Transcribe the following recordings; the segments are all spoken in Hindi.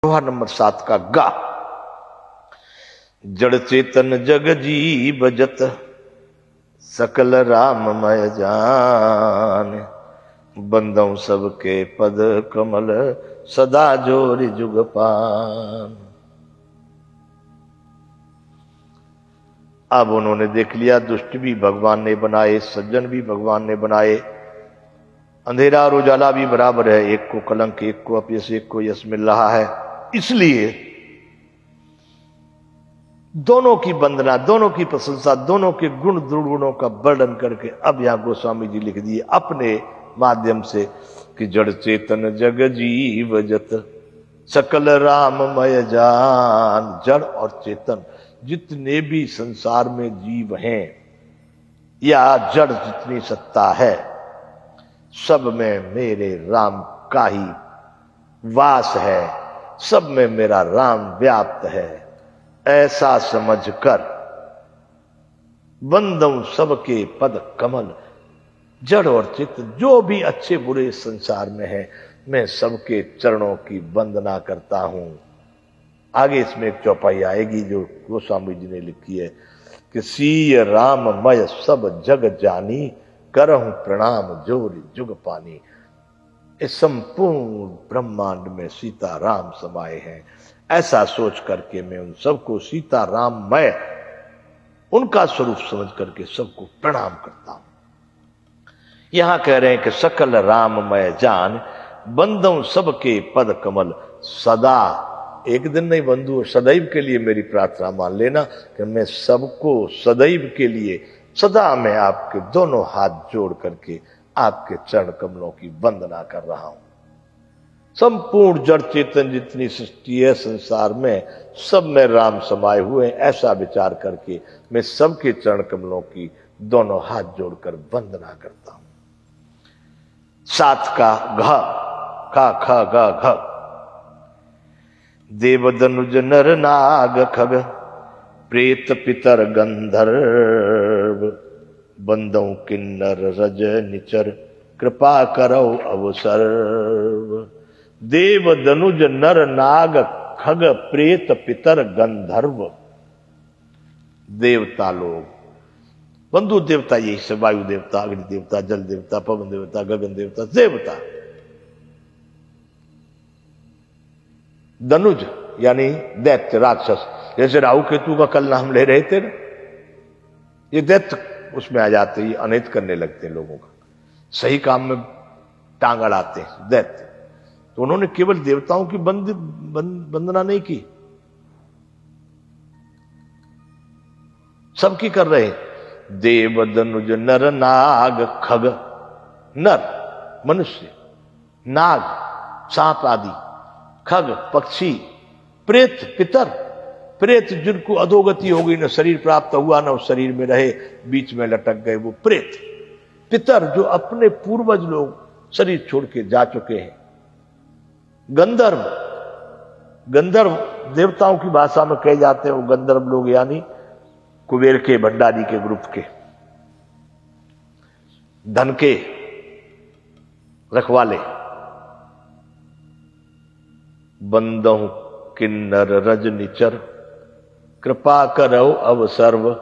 दोहा नंबर 7 का गा। जड़ चेतन जग जीव जत सकल राममय जान, बंदों सबके पद कमल सदा जोरि जुग पान। अब उन्होंने देख लिया दुष्ट भी भगवान ने बनाए, सज्जन भी भगवान ने बनाए, अंधेरा और उजाला भी बराबर है, एक को कलंक, एक को अपयश, एक को यश मिल रहा है। इसलिए दोनों की वंदना, दोनों की प्रशंसा, दोनों के गुण दुर्गुणों का वर्णन करके अब यहां गोस्वामी जी लिख दिए अपने माध्यम से कि जड़ चेतन जग जीव जत सकल राममय जान। जड़ और चेतन जितने भी संसार में जीव हैं या जड़ जितनी सत्ता है, सब में मेरे राम का ही वास है, सब में मेरा राम व्याप्त है, ऐसा समझकर बंदों सबके पद कमल। जड़ और चित्त जो भी अच्छे बुरे संसार में है, मैं सबके चरणों की वंदना करता हूं। आगे इसमें एक चौपाई आएगी जो गोस्वामी जी ने लिखी है कि सीय राममय सब जग जानी, करहूं प्रणाम जोरि जुग पानी। इस संपूर्ण ब्रह्मांड में सीता राम समाये हैं, ऐसा सोच करके मैं उन सबको सीता राममय उनका स्वरूप समझ करके सबको प्रणाम करता हूं। यहां कह रहे हैं कि सकल राममय जान, बंदों सबके पद कमल सदा। एक दिन नहीं बंधु, सदैव के लिए मेरी प्रार्थना मान लेना कि मैं सबको सदैव के लिए सदा मैं आपके दोनों हाथ जोड़ करके आपके चरण कमलों की वंदना कर रहा हूं। संपूर्ण जड़ चेतन जितनी सृष्टि है संसार में, सब में राम समाये हुए हैं, ऐसा विचार करके मैं सबके चरण कमलों की दोनों हाथ जोड़कर वंदना करता हूं। 7 का घ खा ख ग घ। देवदनुज नर नाग खग प्रेत पितर गंधर्व, बंदों किन्नर रज निचर कृपा करो अवसर्व। देव दनुज नर नाग खग प्रेत पितर गंधर्व। देवता लोग, बंधु देवता यही से, वायु देवता, अग्नि देवता, जल देवता, पवन देवता, गगन देवता, देवता। दनुज यानी दैत्य राक्षस, जैसे राहु केतु का कल नाम ले रहे थे ना, ये दैत्य उसमें आ जाते, ये अनहित करने लगते हैं लोगों का, सही काम में टांग अड़ाते हैं दैत्य। तो उन्होंने केवल देवताओं की वंदना नहीं की, सबकी कर रहे। देव दनुज नर नाग खग, नर मनुष्य, नाग सांप आदि, खग पक्षी, प्रेत पितर, प्रेत जिनको अधोगति हो गई, न शरीर प्राप्त हुआ न उस शरीर में रहे, बीच में लटक गए, वो प्रेत। पितर जो अपने पूर्वज लोग शरीर छोड़ के जा चुके हैं। गंधर्व, गंधर्व देवताओं की भाषा में कहे जाते हैं, वो गंधर्व लोग यानी कुबेर के भंडारी के ग्रुप के, धन के रखवाले। बंदों किन्नर रज निचर कृपा करो अवसर्व।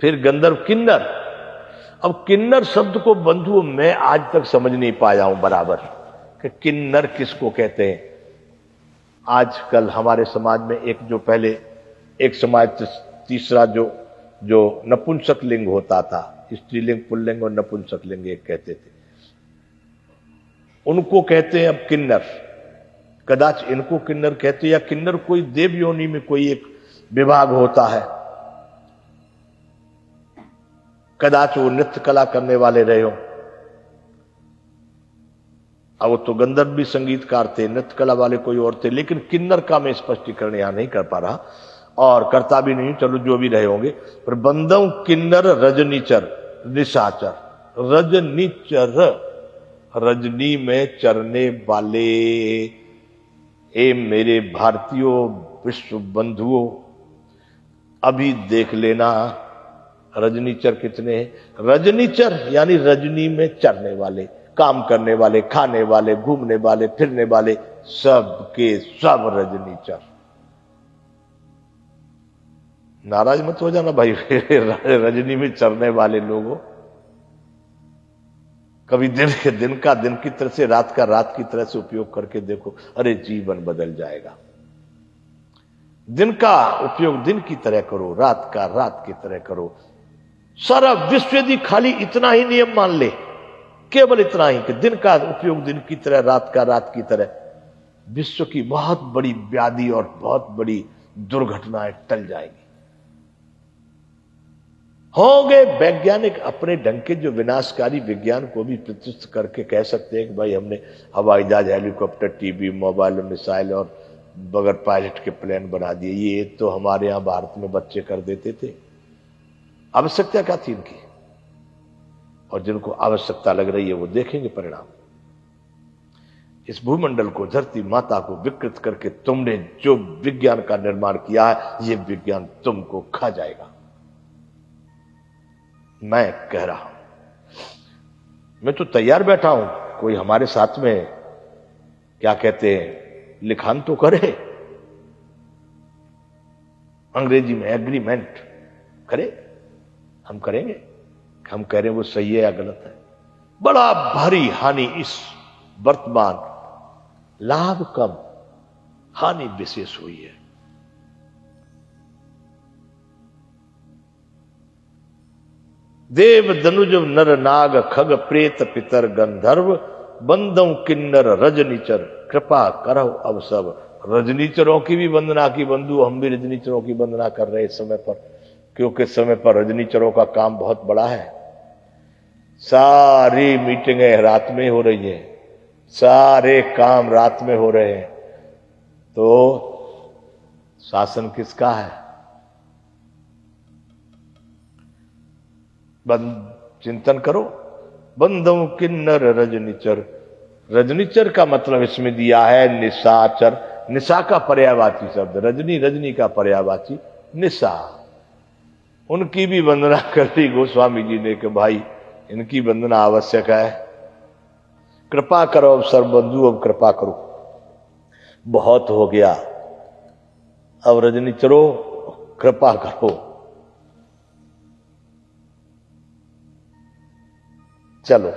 फिर गंधर्व किन्नर। अब किन्नर शब्द को बंधुओं मैं आज तक समझ नहीं पाया हूं बराबर कि किन्नर किसको कहते हैं। आजकल हमारे समाज में एक जो पहले एक समाज तीसरा जो नपुंसक लिंग होता था, स्त्रीलिंग पुल्लिंग और नपुंसक लिंग एक कहते थे, उनको कहते हैं अब किन्नर। कदाच इनको किन्नर कहते, या किन्नर कोई देव योनि में कोई एक विभाग होता है, कदाच वो नृत्य कला करने वाले रहे हो। अब वो तो गंधर्व भी संगीतकार थे, नृत्य कला वाले कोई और थे, लेकिन किन्नर का मैं स्पष्टीकरण यहां नहीं कर पा रहा और करता भी नहीं, चलो जो भी रहे होंगे। पर बंदों किन्नर रजनीचर, निशाचर, रजनीचर, रजनी में चरने वाले। ए मेरे भारतीयों विश्व बंधुओं, अभी देख लेना रजनीचर कितने हैं। रजनीचर यानी रजनी में चरने वाले, काम करने वाले, खाने वाले, घूमने वाले, फिरने वाले, सब के सब रजनीचर। नाराज मत हो जाना भाई रजनी में चरने वाले लोगों। कभी दिन का दिन की तरह से, रात का रात की तरह से उपयोग करके देखो, अरे जीवन बदल जाएगा। दिन का उपयोग दिन की तरह करो, रात का रात की तरह करो। सारा विश्व यदि खाली इतना ही नियम मान ले, केवल इतना ही कि दिन का उपयोग दिन की तरह, रात का रात की तरह, विश्व की बहुत बड़ी व्याधि और बहुत बड़ी दुर्घटनाएं टल जाएंगी। होंगे वैज्ञानिक अपने ढंग के, जो विनाशकारी विज्ञान को भी प्रतिष्ठित करके कह सकते हैं कि भाई हमने हवाई जहाज, हेलीकॉप्टर, टीवी, मोबाइल, मिसाइल और बगैर पायलट के प्लेन बना दिए। ये तो हमारे यहां भारत में बच्चे कर देते थे। आवश्यकता क्या थी इनकी? और जिनको आवश्यकता लग रही है वो देखेंगे परिणाम। इस भूमंडल को, धरती माता को विकृत करके तुमने जो विज्ञान का निर्माण किया है, ये विज्ञान तुमको खा जाएगा। मैं कह रहा हूं, मैं तो तैयार बैठा हूं, कोई हमारे साथ में क्या कहते हैं लिखान तो करे, अंग्रेजी में एग्रीमेंट करे। हम करेंगे, हम कह रहे हैं वो सही है या गलत है। बड़ा भारी हानि इस वर्तमान, लाभ कम हानि विशेष हुई है। देव दनुज नर नाग खग प्रेत पितर गंधर्व बंदों किन्नर रजनीचर कृपा करो अब सब। रजनीचरों की भी वंदना की बंधु, हम भी रजनीचरों की वंदना कर रहे इस समय पर, क्योंकि समय पर रजनीचरों का काम बहुत बड़ा है। सारी मीटिंगें रात में हो रही है, सारे काम रात में हो रहे हैं, तो शासन किसका है? चिंतन करो। बंदों किन्नर रजनीचर, रजनीचर का मतलब इसमें दिया है निशाचर। निशा का पर्यायवाची शब्द, रजनी, रजनी का पर्यायवाची निशा। उनकी भी वंदना कर दी गोस्वामी जी ने कि भाई इनकी वंदना आवश्यक है। कृपा करो अब सर्वबंधु, अब कृपा करो, बहुत हो गया, अब रजनीचरो कृपा करो। चलो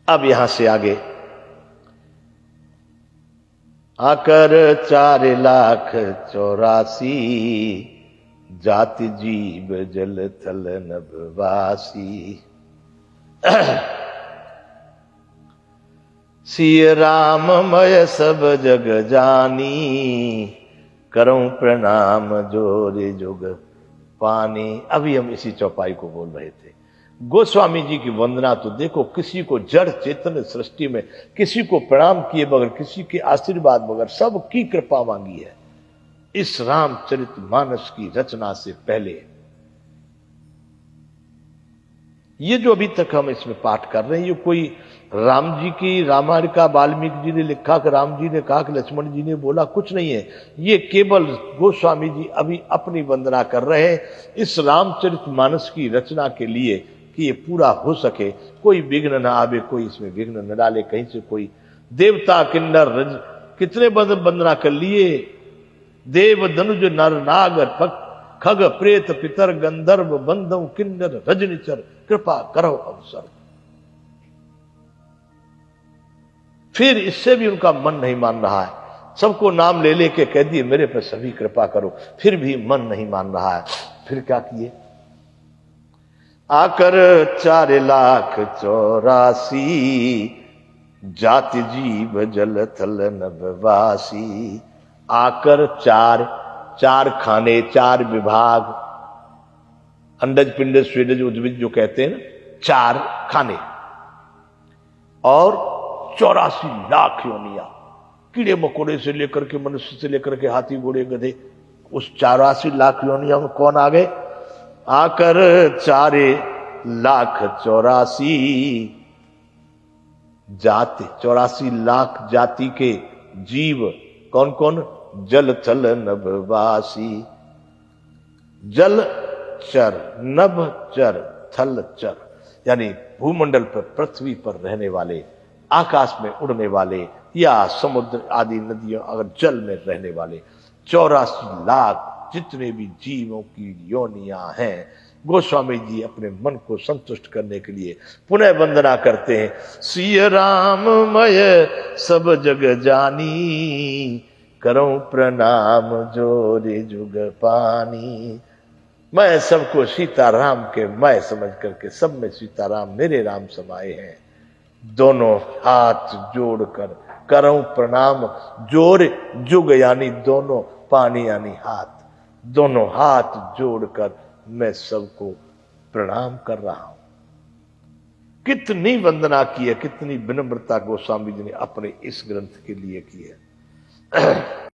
अब यहां से आगे, आकर 4,84,000 जाति जीव जल थल नभवासी। सिय राममय सब जग जानी, करऊं प्रणाम जोरे जुग पानी। अभी हम इसी चौपाई को बोल रहे थे। गोस्वामी जी की वंदना तो देखो, किसी को जड़ चेतन सृष्टि में किसी को प्रणाम किए बगैर, किसी के आशीर्वाद बगैर, सबकी कृपा मांगी है इस रामचरितमानस की रचना से पहले। ये जो अभी तक हम इसमें पाठ कर रहे हैं, ये कोई राम जी की रामायण का वाल्मीकि जी ने लिखा कि राम जी ने कहा कि लक्ष्मण जी ने बोला, कुछ नहीं है। ये केवल गोस्वामी जी अभी अपनी वंदना कर रहे हैं इस रामचरितमानस की रचना के लिए कि ये पूरा हो सके, कोई विघ्न ना आवे, कोई इसमें विघ्न न डाले कहीं से कोई। देवता किन्नर रज, कितने वंदना कर लिए, देव धनुज नर नाग खग प्रेत पितर गंधर्व बंदौ किन्नर रजनीचर कृपा करो अवसर। फिर इससे भी उनका मन नहीं मान रहा है, सबको नाम ले लेके कह दिए मेरे पर सभी कृपा करो, फिर भी मन नहीं मान रहा है। फिर क्या किए? आकर 4,84,000 जाति जीव जल थल नभवासी। आकर चार खाने, 4 विभाग, अंडज पिंडज स्वेदज उद्भिज जो कहते हैं ना, 4 खाने और 84 लाख योनिया, कीड़े मकोड़े से लेकर के मनुष्य से लेकर के हाथी घोड़े गधे, उस 84 लाख योनिया में कौन आ गए? आकर 4,84,000 जाति, 84 लाख जाति के जीव। कौन कौन? जल थल नभवासी। जल चर, नभ चर, थल चर, यानी भूमंडल पर, पृथ्वी पर रहने वाले आकाश में उड़ने वाले या समुद्र आदि नदियों अगर जल में रहने वाले 84 लाख जितने भी जीवों की योनियां हैं, गोस्वामी जी अपने मन को संतुष्ट करने के लिए पुनः वंदना करते हैं। सिय राममय सब जग जानी, करूं प्रणाम जोरे जुग पानी। मैं सबको सीताराम के मैं समझ करके, सब में सीताराम मेरे राम समाये हैं, दोनों हाथ जोड़कर करूं प्रणाम। जोर जुग यानी दोनों, पानी यानी हाथ, दोनों हाथ जोड़कर मैं सबको प्रणाम कर रहा हूं। कितनी वंदना की है, कितनी विनम्रता गोस्वामी जी ने अपने इस ग्रंथ के लिए की है।